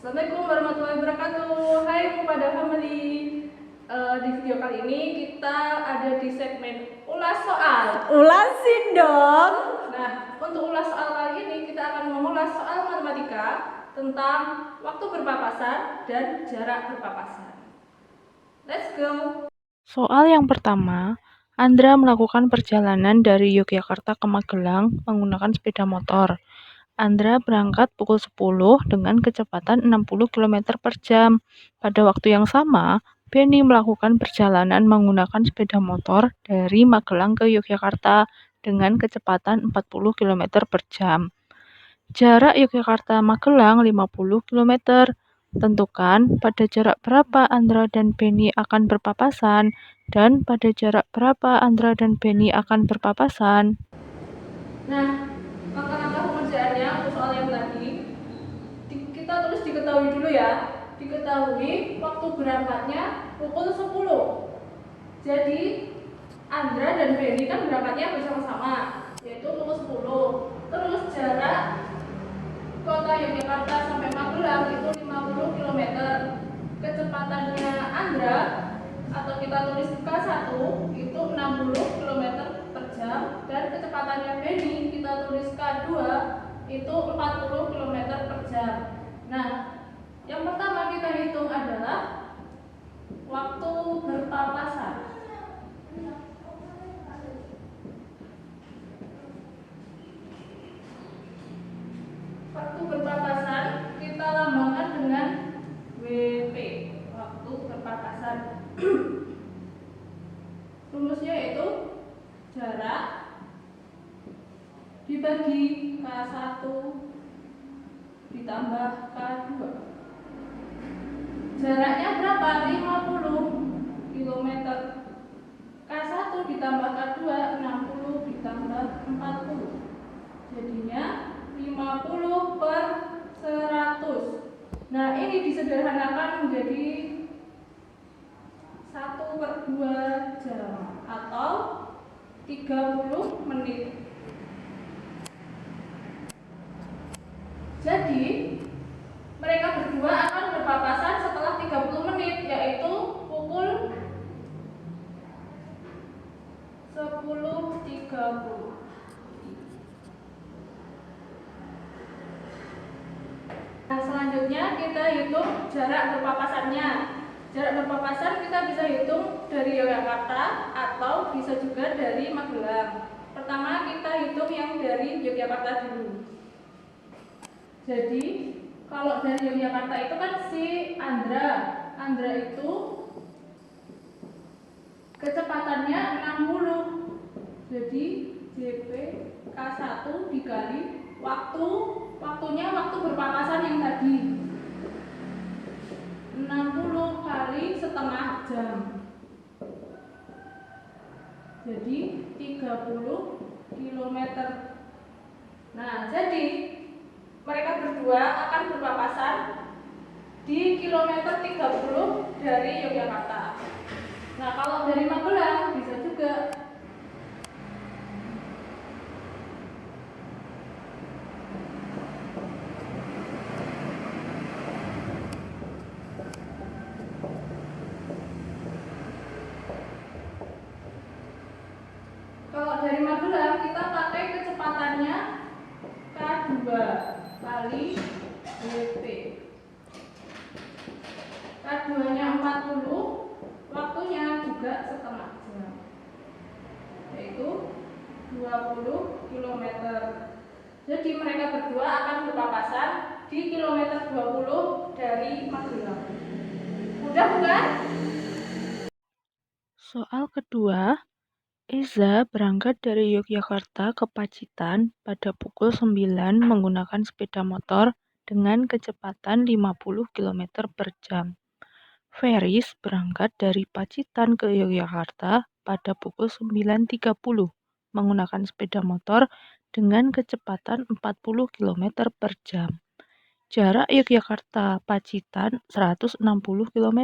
Assalamualaikum warahmatullahi wabarakatuh. Hai kepada family. Di video kali ini kita ada di segmen ulas soal. Ulasin dong. Nah, untuk ulas soal kali ini kita akan mengulas soal matematika tentang waktu berpapasan dan jarak berpapasan. Let's go. Soal yang pertama, Andra melakukan perjalanan dari Yogyakarta ke Magelang menggunakan sepeda motor. Andra berangkat pukul 10 dengan kecepatan 60 km per jam. Pada waktu yang sama, Benny melakukan perjalanan menggunakan sepeda motor dari Magelang ke Yogyakarta dengan kecepatan 40 km per jam. Jarak Yogyakarta-Magelang 50 km. Tentukan pada jarak berapa Andra dan Benny akan berpapasan dan pada jarak berapa Andra dan Benny akan berpapasan. Nah, langkah-langkah pengerjaannya untuk soal yang tadi kita tulis diketahui dulu ya. Diketahui waktu berangkatnya pukul 10. Jadi Andra dan Benny kan berangkatnya bersama-sama, yaitu pukul 10. Terus jarak kota Yogyakarta sampai Magelang itu 50 km. Kecepatannya Andra atau kita tulis K1 itu 60 km per jam dan kecepatannya Benny kita tulis K2 itu 40 km per jam. Nah, yang pertama kita hitung adalah waktu berpapasan. Waktu berpapasan kita lambangkan dengan WP, waktu berpapasan. Rumusnya yaitu jarak dibagi K1 ditambah K2. Jaraknya berapa? 50 km. K1 ditambah K2 60 ditambah 40. Jadinya 50 per 100. Nah, ini disederhanakan menjadi 1/2 jam atau 30 menit. Jadi, mereka berdua akan berpapasan setelah 30 menit, yaitu pukul 10.30. Nah, selanjutnya kita hitung jarak berpapasannya. Jarak berpapasan kita bisa hitung dari Yogyakarta atau bisa juga dari Magelang. Pertama kita hitung yang dari Yogyakarta dulu. Jadi kalau dari Yogyakarta itu kan si Andra itu kecepatannya 60. Jadi JP K1 dikali waktunya waktu berpapasan yang tadi 60 kali setengah jam, jadi 30 km. Nah, jadi mereka berdua akan berpapasan di kilometer 30 dari Yogyakarta. Nah, kalau dari Magelang bisa juga. Kalau dari Magelang kita pakai kecepatannya K2 kali WP. K2-nya 40, waktunya juga setengah jam, yaitu 20 km. Jadi mereka berdua akan berpapasan di kilometer 20 dari Magelang. Mudah bukan? Soal kedua, Eza berangkat dari Yogyakarta ke Pacitan pada pukul 9 menggunakan sepeda motor dengan kecepatan 50 km per jam. Feris berangkat dari Pacitan ke Yogyakarta pada pukul 9.30 menggunakan sepeda motor dengan kecepatan 40 km per jam. Jarak Yogyakarta-Pacitan 160 km.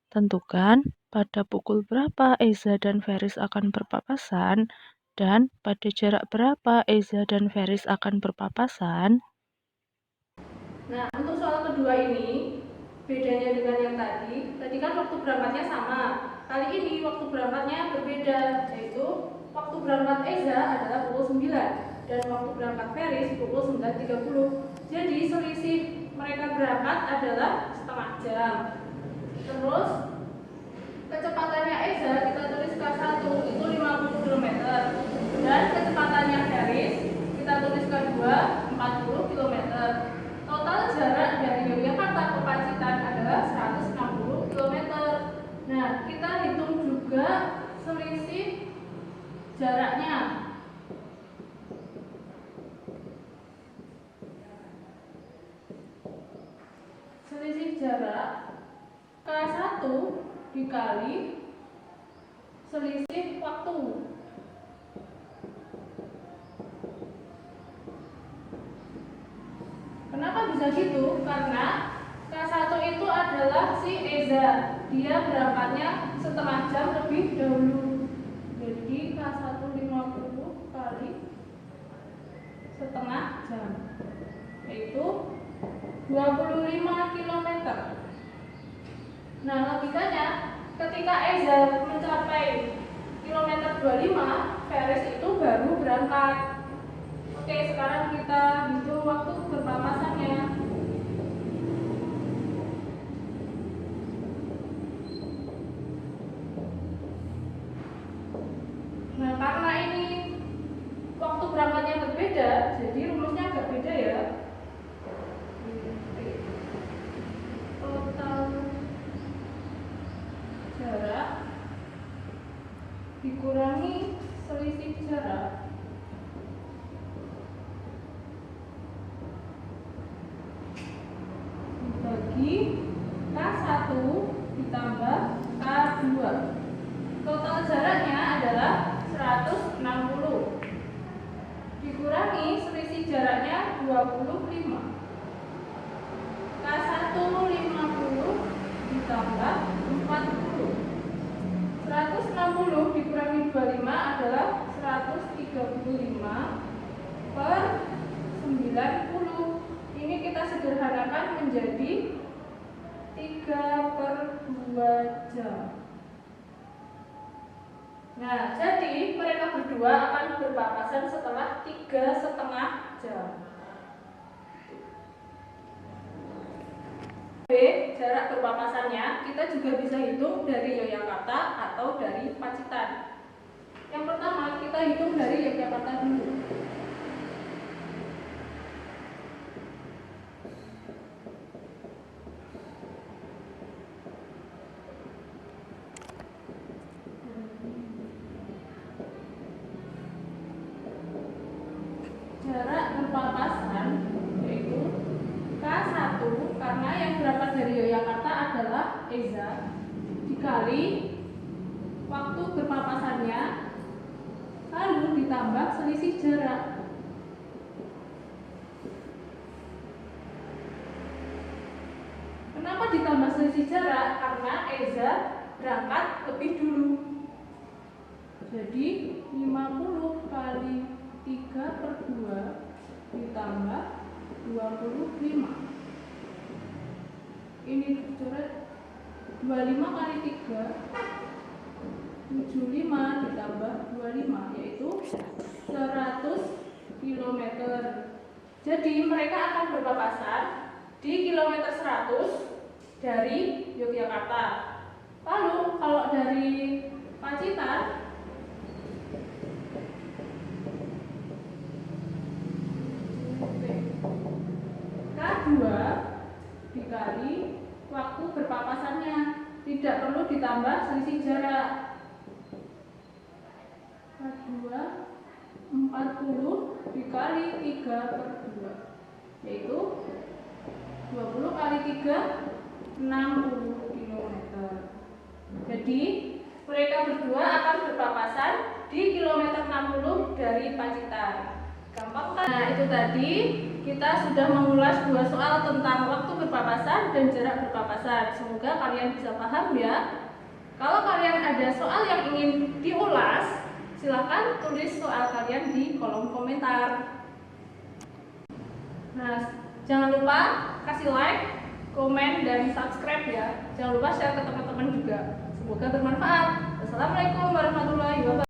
Tentukan pada pukul berapa Eza dan Feris akan berpapasan dan pada jarak berapa Eza dan Feris akan berpapasan. Nah, untuk soal kedua kedua ini bedanya dengan yang tadi kan waktu berangkatnya sama. Kali ini waktu berangkatnya berbeda, yaitu waktu berangkat Eza adalah pukul 9 dan waktu berangkat Feris pukul 9.30. Jadi selisih mereka berangkat adalah setengah jam. Terus kecepatannya Eza kita tulis K1 itu 50 km dan kecepatannya Feris kita tulis K2 40 km. Total jarak dari Yogyakarta ke Pacitan adalah 160 km. Nah, kita hitung juga selisih jaraknya. Selisih jarak K1 dikali selisih waktu. Kenapa bisa gitu? Karena K1 itu adalah si Eza. Dia berangkatnya setengah jam lebih dahulu. Jadi K1 50 kali setengah jam, yaitu 25 km. Nah, logikanya ketika Eza mencapai kilometer 25, Feris itu baru berangkat. Oke, sekarang kita hitung waktu berpapasannya. Nah, karena ini waktu berangkatnya berbeda, jadi rumusnya agak beda ya. Total jarak dikurangi selisih jarak dibagi K1 ditambah K2. Total jaraknya adalah 160 dikurangi selisih jaraknya 25. K1 50 ditambah 40. 160 dikurangi 25 adalah 135 per 90. Ini kita sederhanakan menjadi 3/2 jam. Nah, jadi mereka berdua akan berpapasan setelah 3,5 jam. B, jarak berpapasannya kita juga bisa hitung dari Yogyakarta atau dari Pacitan. Yang pertama kita hitung dari Yogyakarta dulu. Jarak berpapasan yaitu K1 karena yang berangkat dari Yogyakarta adalah Eza dikali waktu berpapasannya lalu ditambah selisih jarak. Kenapa ditambah selisih jarak? Karena Eza berangkat lebih dulu. Jadi 50 kali 3/2 ditambah 25. Ini coret 25 kali 3 75 ditambah 25 yaitu 100 km. Jadi mereka akan berpapasan di kilometer 100 dari Yogyakarta. Lalu kalau dari Pacitan K2 dikali waktu berpapasannya, tidak perlu ditambah selisih jarak. K2 40 dikali 3/2 yaitu 20 kali 3 60 km. Jadi mereka berdua akan berpapasan di kilometer 60 dari Pacitan. Gampang kan? Nah, itu tadi kita sudah mengulas 2 soal tentang waktu berpapasan dan jarak berpapasan. Semoga kalian bisa paham ya. Kalau kalian ada soal yang ingin diulas, silakan tulis soal kalian di kolom komentar. Nah, jangan lupa kasih like, komen, dan subscribe ya. Jangan lupa share ke teman-teman juga. Semoga bermanfaat. Wassalamualaikum warahmatullahi wabarakatuh.